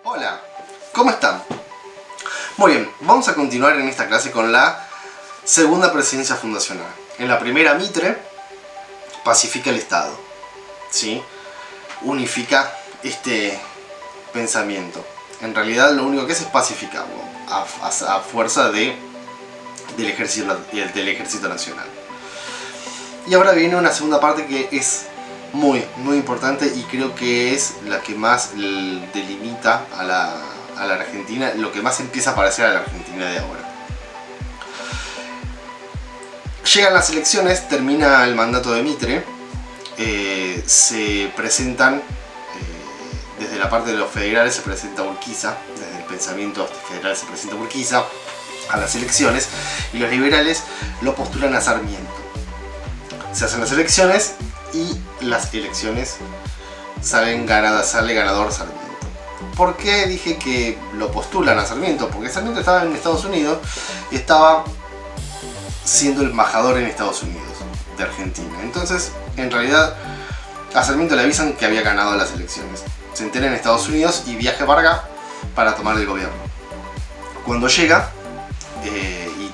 Hola, ¿cómo están? Muy bien, vamos a continuar en esta clase con la segunda presidencia fundacional. En la primera, Mitre pacifica el Estado, ¿sí? Unifica este pensamiento. En realidad lo único que es pacificarlo a fuerza del ejército nacional. Y ahora viene una segunda parte que es muy importante y creo que es la que más delimita a la Argentina, lo que más empieza a parecer a la Argentina de ahora. Llegan las elecciones, termina el mandato de Mitre, se presentan, desde la parte de los federales se presenta Urquiza, desde el pensamiento federal se presenta Urquiza a las elecciones, y los liberales lo postulan a Sarmiento. Se hacen las elecciones y las elecciones sale ganador Sarmiento. ¿Por qué dije que lo postulan a Sarmiento? Porque Sarmiento estaba en Estados Unidos y estaba siendo el embajador en Estados Unidos de Argentina. Entonces, en realidad, a Sarmiento le avisan que había ganado las elecciones. Se entera en Estados Unidos y viaja para tomar el gobierno. Cuando llega y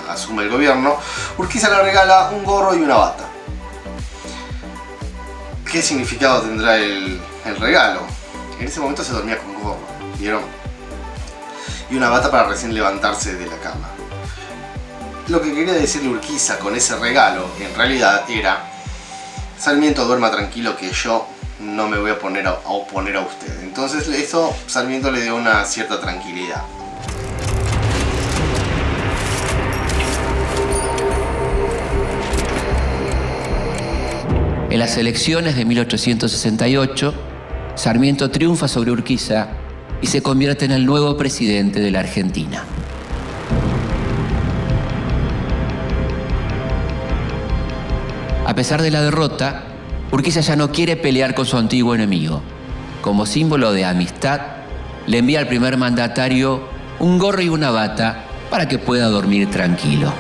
asume el gobierno, Urquiza le regala un gorro y una bata. ¿Qué significado tendrá el regalo? En ese momento se dormía con gorro, ¿vieron? Y una bata para recién levantarse de la cama. Lo que quería decirle Urquiza con ese regalo, en realidad, era: Sarmiento, duerma tranquilo que yo no me voy a poner a oponer a usted. Entonces eso Sarmiento le dio una cierta tranquilidad. En las elecciones de 1868, Sarmiento triunfa sobre Urquiza y se convierte en el nuevo presidente de la Argentina. A pesar de la derrota, Urquiza ya no quiere pelear con su antiguo enemigo. Como símbolo de amistad, le envía al primer mandatario un gorro y una bata para que pueda dormir tranquilo.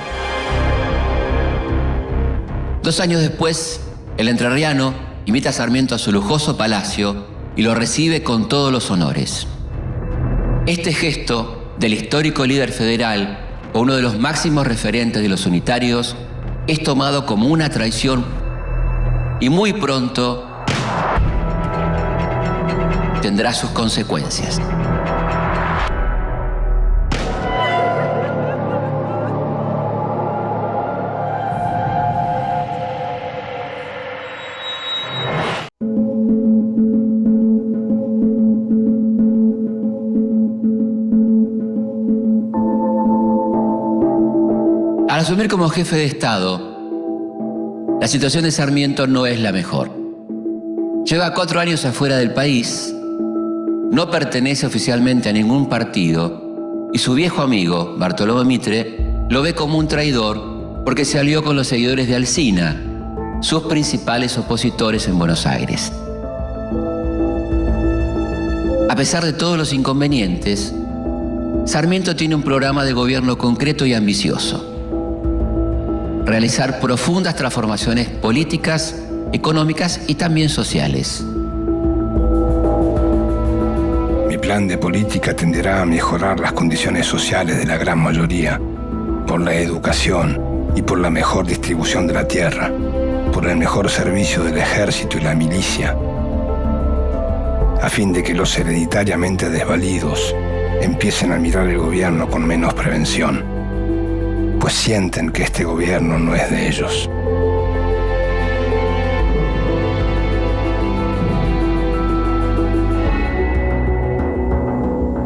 2 años después, el entrerriano invita a Sarmiento a su lujoso palacio y lo recibe con todos los honores. Este gesto del histórico líder federal, o uno de los máximos referentes de los unitarios, es tomado como una traición y muy pronto tendrá sus consecuencias. Al asumir como jefe de Estado, la situación de Sarmiento no es la mejor. Lleva 4 años afuera del país, no pertenece oficialmente a ningún partido y su viejo amigo, Bartolomé Mitre, lo ve como un traidor porque se alió con los seguidores de Alsina, sus principales opositores en Buenos Aires. A pesar de todos los inconvenientes, Sarmiento tiene un programa de gobierno concreto y ambicioso: realizar profundas transformaciones políticas, económicas y también sociales. Mi plan de política tenderá a mejorar las condiciones sociales de la gran mayoría, por la educación y por la mejor distribución de la tierra, por el mejor servicio del ejército y la milicia, a fin de que los hereditariamente desvalidos empiecen a mirar el gobierno con menos prevención, pues sienten que este gobierno no es de ellos.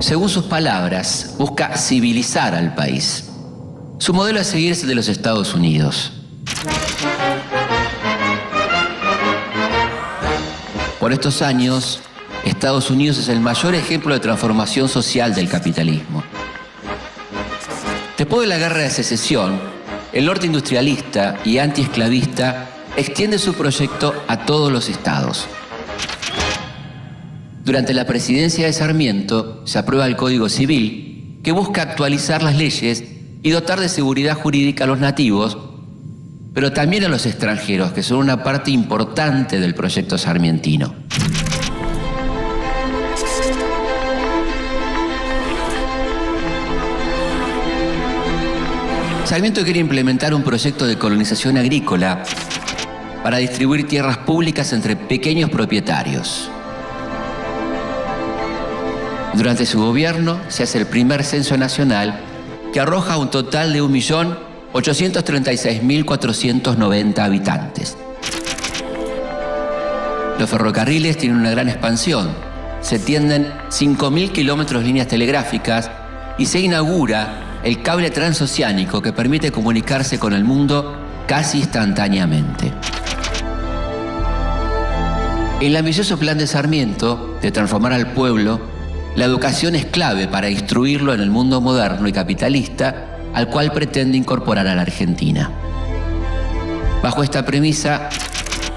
Según sus palabras, busca civilizar al país. Su modelo a seguir es el de los Estados Unidos. Por estos años, Estados Unidos es el mayor ejemplo de transformación social del capitalismo. Después de la Guerra de Secesión, el norte industrialista y antiesclavista extiende su proyecto a todos los estados. Durante la presidencia de Sarmiento se aprueba el Código Civil, que busca actualizar las leyes y dotar de seguridad jurídica a los nativos, pero también a los extranjeros, que son una parte importante del proyecto sarmientino. Sarmiento quiere implementar un proyecto de colonización agrícola para distribuir tierras públicas entre pequeños propietarios. Durante su gobierno se hace el primer censo nacional que arroja un total de 1.836.490 habitantes. Los ferrocarriles tienen una gran expansión. Se tienden 5.000 kilómetros de líneas telegráficas y se inaugura el cable transoceánico que permite comunicarse con el mundo casi instantáneamente. En el ambicioso plan de Sarmiento de transformar al pueblo, la educación es clave para instruirlo en el mundo moderno y capitalista al cual pretende incorporar a la Argentina. Bajo esta premisa,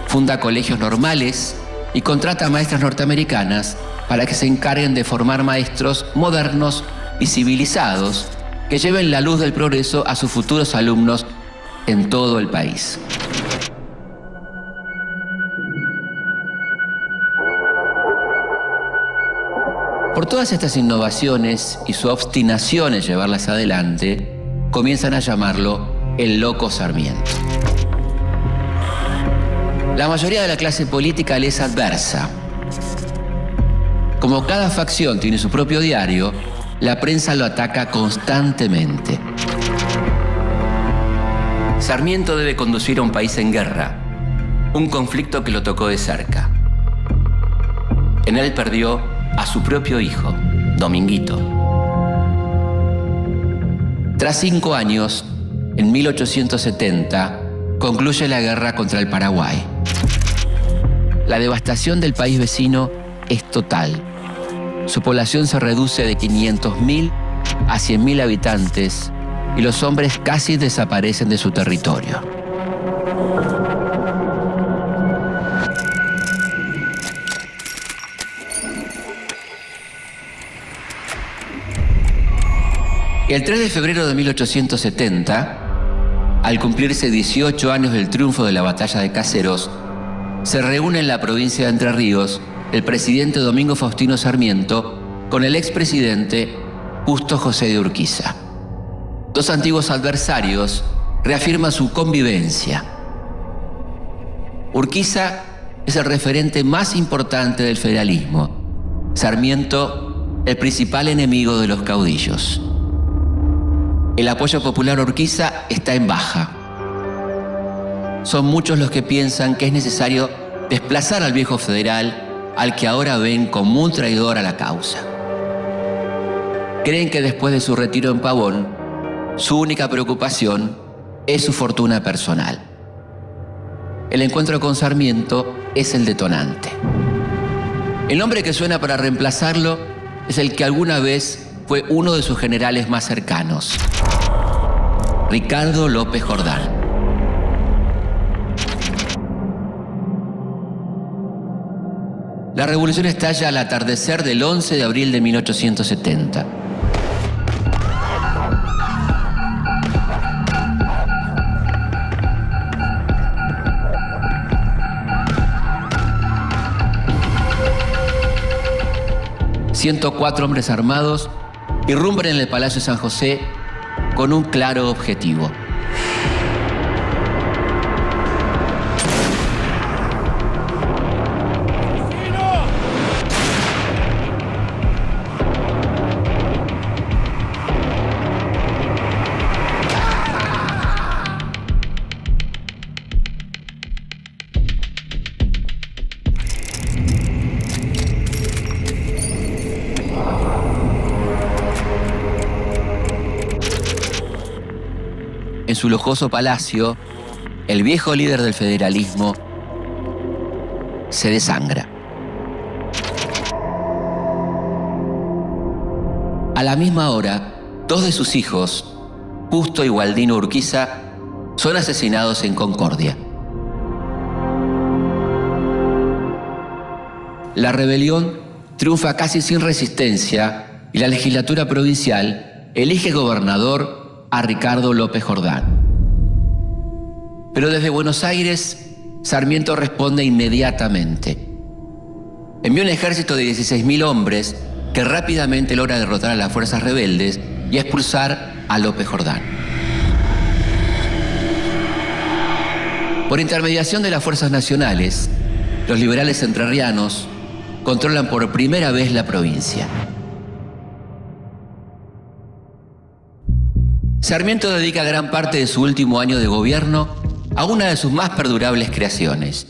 funda colegios normales y contrata a maestras norteamericanas para que se encarguen de formar maestros modernos y civilizados que lleven la luz del progreso a sus futuros alumnos en todo el país. Por todas estas innovaciones y su obstinación en llevarlas adelante, comienzan a llamarlo el Loco Sarmiento. La mayoría de la clase política le es adversa. Como cada facción tiene su propio diario, la prensa lo ataca constantemente. Sarmiento debe conducir a un país en guerra, un conflicto que lo tocó de cerca. En él perdió a su propio hijo, Dominguito. Tras 5 años, en 1870, concluye la guerra contra el Paraguay. La devastación del país vecino es total. Su población se reduce de 500.000 a 100.000 habitantes y los hombres casi desaparecen de su territorio. El 3 de febrero de 1870, al cumplirse 18 años del triunfo de la batalla de Caseros, se reúne en la provincia de Entre Ríos el presidente Domingo Faustino Sarmiento con el expresidente Justo José de Urquiza. Dos antiguos adversarios reafirman su convivencia. Urquiza es el referente más importante del federalismo. Sarmiento, el principal enemigo de los caudillos. El apoyo popular a Urquiza está en baja. Son muchos los que piensan que es necesario desplazar al viejo federal, al que ahora ven como un traidor a la causa. Creen que después de su retiro en Pavón, su única preocupación es su fortuna personal. El encuentro con Sarmiento es el detonante. El nombre que suena para reemplazarlo es el que alguna vez fue uno de sus generales más cercanos, Ricardo López Jordán. La revolución estalla al atardecer del 11 de abril de 1870. ...104 hombres armados irrumpen en el Palacio de San José con un claro objetivo. En su lujoso palacio, el viejo líder del federalismo se desangra. A la misma hora, 2 de sus hijos, Justo y Gualdino Urquiza, son asesinados en Concordia. La rebelión triunfa casi sin resistencia y la legislatura provincial elige gobernador a Ricardo López Jordán. Pero desde Buenos Aires, Sarmiento responde inmediatamente. Envió un ejército de 16.000 hombres que rápidamente logra derrotar a las fuerzas rebeldes y expulsar a López Jordán. Por intermediación de las fuerzas nacionales, los liberales entrerrianos controlan por primera vez la provincia. Sarmiento dedica gran parte de su último año de gobierno a una de sus más perdurables creaciones,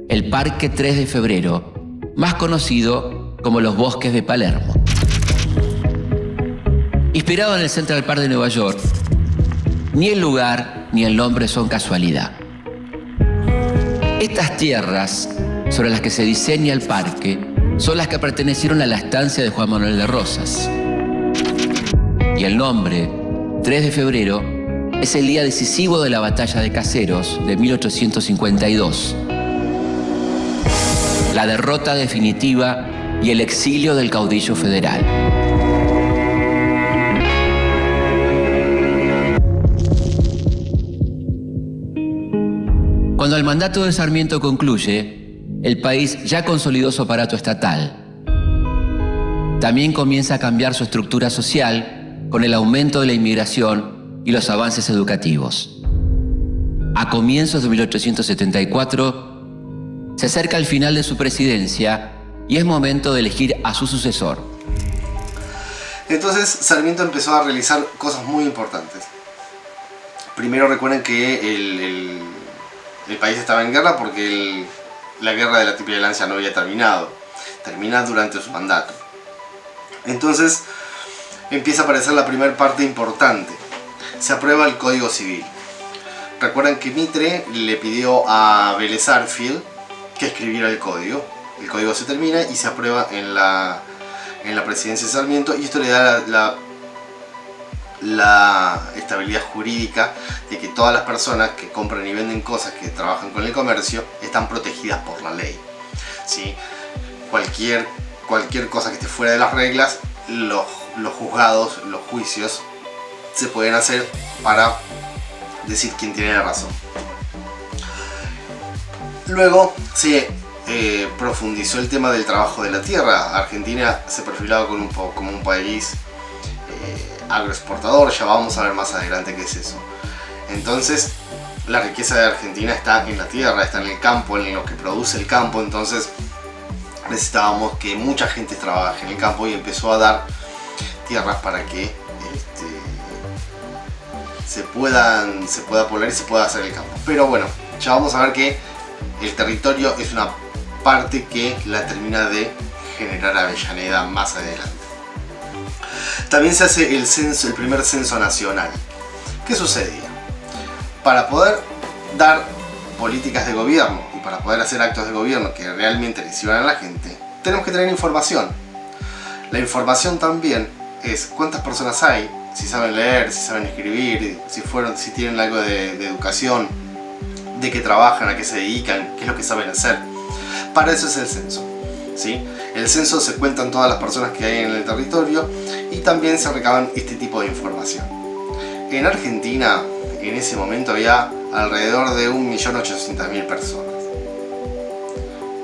el Parque 3 de Febrero, más conocido como los Bosques de Palermo. Inspirado en el Central Park de Nueva York, ni el lugar ni el nombre son casualidad. Estas tierras sobre las que se diseña el parque son las que pertenecieron a la estancia de Juan Manuel de Rosas. Y el nombre, 3 de febrero, es el día decisivo de la batalla de Caseros de 1852. La derrota definitiva y el exilio del caudillo federal. Cuando el mandato de Sarmiento concluye, el país ya consolidó su aparato estatal. También comienza a cambiar su estructura social con el aumento de la inmigración y los avances educativos. A comienzos de 1874, se acerca el final de su presidencia y es momento de elegir a su sucesor. Entonces Sarmiento empezó a realizar cosas muy importantes. Primero recuerden que el país estaba en guerra porque la guerra de la Triple Alianza no había terminado. Termina durante su mandato. Entonces empieza a aparecer la primera parte importante. Se aprueba el Código Civil. Recuerden que Mitre le pidió a Vélez Sarsfield que escribiera el código. El código se termina y se aprueba en la presidencia de Sarmiento, y esto le da la estabilidad jurídica de que todas las personas que compran y venden cosas, que trabajan con el comercio, están protegidas por la ley, ¿sí? Cualquier cosa que esté fuera de las reglas, los juzgados, los juicios se pueden hacer para decir quién tiene la razón. Luego se profundizó el tema del trabajo de la tierra. Argentina se perfilaba como un país agroexportador. Ya vamos a ver más adelante qué es eso. Entonces la riqueza de Argentina está en la tierra, está en el campo, en lo que produce el campo. Entonces necesitábamos que mucha gente trabaje en el campo, y empezó a dar tierras para que se pueda poblar y se pueda hacer el campo. Pero bueno, ya vamos a ver que el territorio es una parte que la termina de generar Avellaneda más adelante. También se hace el primer censo nacional. ¿Qué sucedía? Para poder dar políticas de gobierno y para poder hacer actos de gobierno que realmente le sirvan a la gente, tenemos que tener información. La información también es cuántas personas hay, si saben leer, si saben escribir, si tienen algo de educación, de qué trabajan, a qué se dedican, qué es lo que saben hacer. Para eso es el censo, ¿sí? El censo se cuentan todas las personas que hay en el territorio y también se recaban este tipo de información. En Argentina, en ese momento, había alrededor de 1.800.000 personas.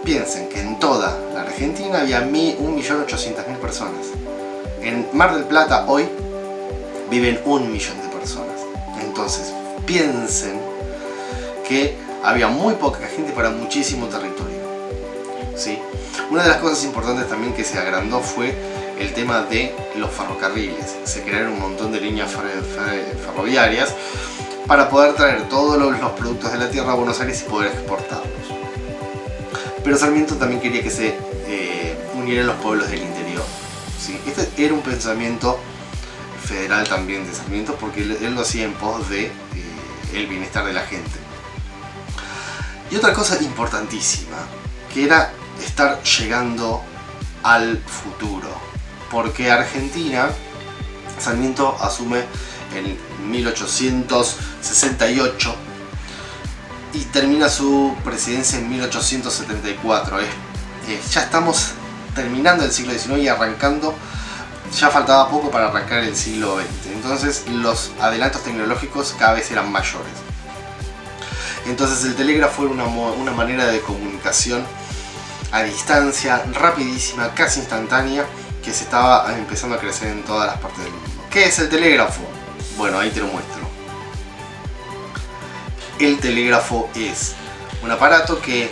Piensen que en toda la Argentina había 1.800.000 personas. En Mar del Plata hoy viven 1 millón de personas. Entonces piensen que había muy poca gente para muchísimo territorio, ¿sí? Una de las cosas importantes también que se agrandó fue el tema de los ferrocarriles. Se crearon un montón de líneas ferroviarias para poder traer todos los productos de la tierra a Buenos Aires y poder exportarlos. Pero Sarmiento también quería que se unieran los pueblos del interior, ¿sí? Este era un pensamiento federal también de Sarmiento, porque él lo hacía en pos de el bienestar de la gente. Y otra cosa importantísima, que era estar llegando al futuro, porque Argentina, Sarmiento asume en 1868 y termina su presidencia en 1874. Ya estamos terminando el siglo XIX y arrancando, ya faltaba poco para arrancar el siglo XX. Entonces los adelantos tecnológicos cada vez eran mayores. Entonces el telégrafo era una manera de comunicación a distancia, rapidísima, casi instantánea, que se estaba empezando a crecer en todas las partes del mundo. ¿Qué es el telégrafo? Bueno, ahí te lo muestro. el telégrafo es un aparato que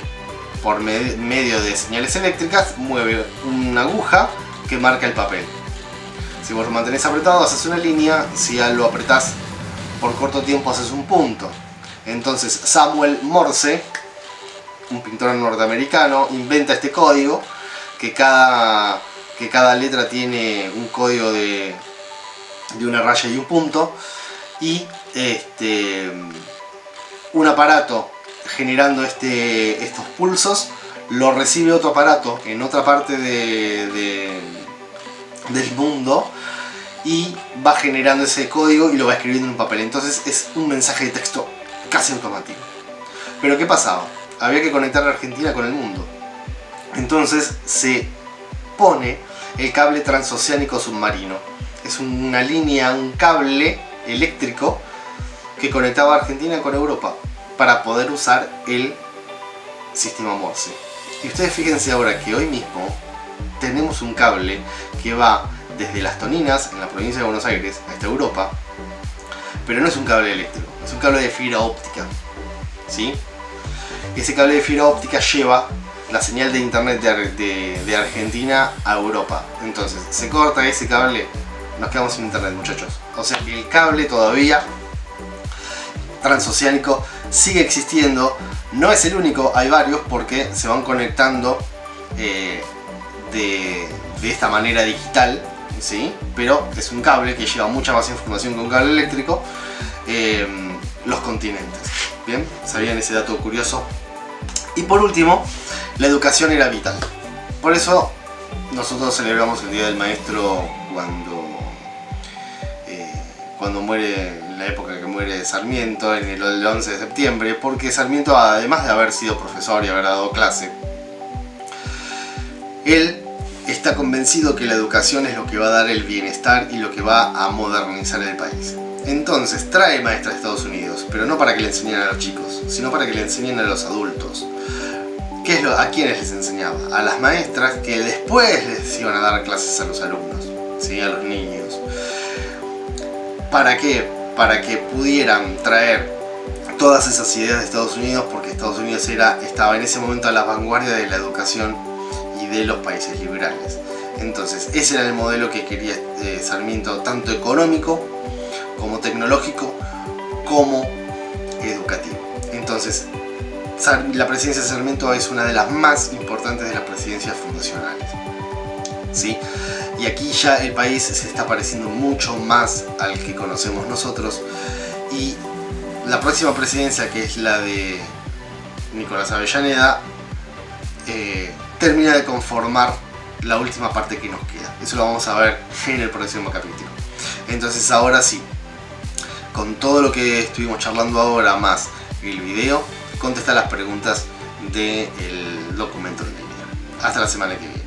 por medio de señales eléctricas mueve una aguja que marca el papel. Si vos lo mantenés apretado haces una línea, si lo apretás por corto tiempo haces un punto. Entonces Samuel Morse, un pintor norteamericano, inventa este código que cada letra tiene un código de una raya y un punto, y un aparato generando estos pulsos lo recibe otro aparato en otra parte del mundo y va generando ese código y lo va escribiendo en un papel. Entonces es un mensaje de texto casi automático. Pero ¿qué pasaba? Había que conectar a Argentina con el mundo. Entonces se pone el cable transoceánico submarino. Es una línea, un cable eléctrico que conectaba a Argentina con Europa para poder usar el sistema Morse. Y ustedes fíjense ahora que hoy mismo tenemos un cable que va desde Las Toninas, en la provincia de Buenos Aires, hasta Europa, pero no es un cable eléctrico, es un cable de fibra óptica, ¿sí? Ese cable de fibra óptica lleva la señal de internet de Argentina a Europa. Entonces, se corta ese cable, nos quedamos sin internet, muchachos. O sea que el cable todavía transoceánico sigue existiendo. No es el único, hay varios porque se van conectando de esta manera digital, ¿sí? Pero es un cable que lleva mucha más información que un cable eléctrico. Los continentes. Bien, ¿sabían ese dato curioso? Y por último, la educación era vital. Por eso nosotros celebramos el Día del Maestro cuando muere, en la época que muere Sarmiento, en el 11 de septiembre, porque Sarmiento, además de haber sido profesor y haber dado clase, él está convencido que la educación es lo que va a dar el bienestar y lo que va a modernizar el país. Entonces trae maestras de Estados Unidos, pero no para que le enseñen a los chicos, sino para que le enseñen a los adultos. ¿A quiénes les enseñaba? A las maestras que después les iban a dar clases a los alumnos, ¿sí? A los niños. ¿Para qué? Para que pudieran traer todas esas ideas de Estados Unidos, porque Estados Unidos estaba en ese momento a la vanguardia de la educación y de los países liberales. Entonces ese era el modelo que quería Sarmiento, tanto económico como tecnológico como educativo. Entonces la presidencia de Sarmiento es una de las más importantes de las presidencias fundacionales, ¿sí? Y aquí ya el país se está pareciendo mucho más al que conocemos nosotros, y la próxima presidencia, que es la de Nicolás Avellaneda, termina de conformar la última parte que nos queda. Eso lo vamos a ver en el próximo capítulo. Entonces ahora sí, con todo lo que estuvimos charlando ahora más el video, contesta las preguntas del documento del video. Hasta la semana que viene.